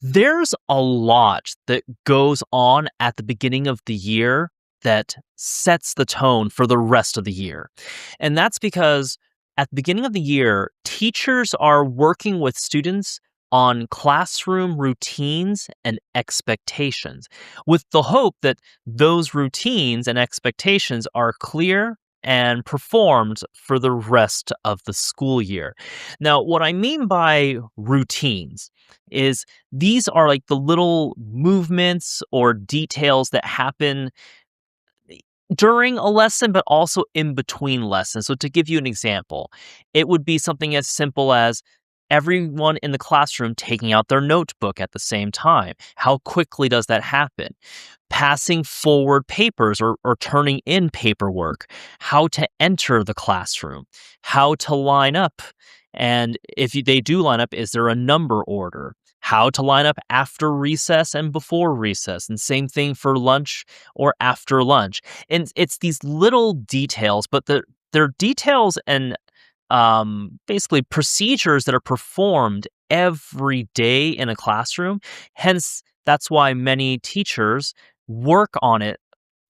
There's a lot that goes on at the beginning of the year that sets the tone for the rest of the year. And that's because at the beginning of the year, teachers are working with students on classroom routines and expectations with the hope that those routines and expectations are clear and performed for the rest of the school year. Now, what I mean by routines is these are like the little movements or details that happen during a lesson, but also in between lessons. So, to give you an example, it would be something as simple as everyone in the classroom taking out their notebook at the same time. How quickly does that happen? Passing forward papers or turning in paperwork, how to enter the classroom, how to line up. And if they do line up, is there a number order? How to line up after recess and before recess, and same thing for lunch or after lunch. And it's these little details, but they're details and basically procedures that are performed every day in a classroom. Hence, that's why many teachers work on it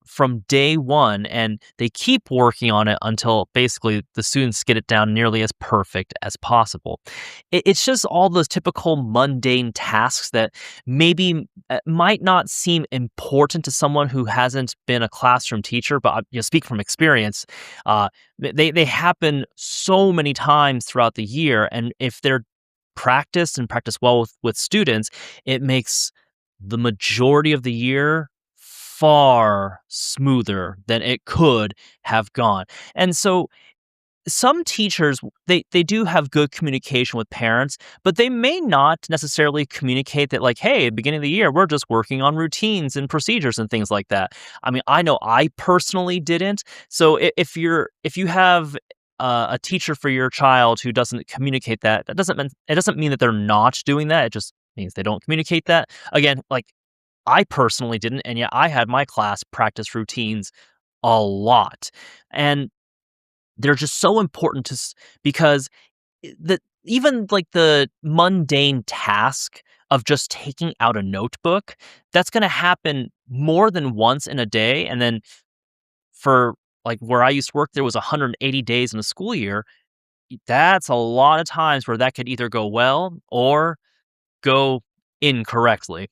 from day one and they keep working on it until basically the students get it down nearly as perfect as possible. It's just all those typical mundane tasks that maybe might not seem important to someone who hasn't been a classroom teacher, but speak from experience. They happen so many times throughout the year, and if they're practiced and practiced well with students, it makes the majority of the year far smoother than it could have gone. And so some teachers they do have good communication with parents, but they may not necessarily communicate that like, hey, at the beginning of the year, we're just working on routines and procedures and things like that. I mean, I know I personally didn't. So if you have a teacher for your child who doesn't communicate that, it doesn't mean that they're not doing that. It just means they don't communicate that. Again, like I personally didn't, and yet I had my class practice routines a lot. And they're just so important because even like the mundane task of just taking out a notebook, that's going to happen more than once in a day. And then for like where I used to work, there was 180 days in a school year. That's a lot of times where that could either go well or go incorrectly.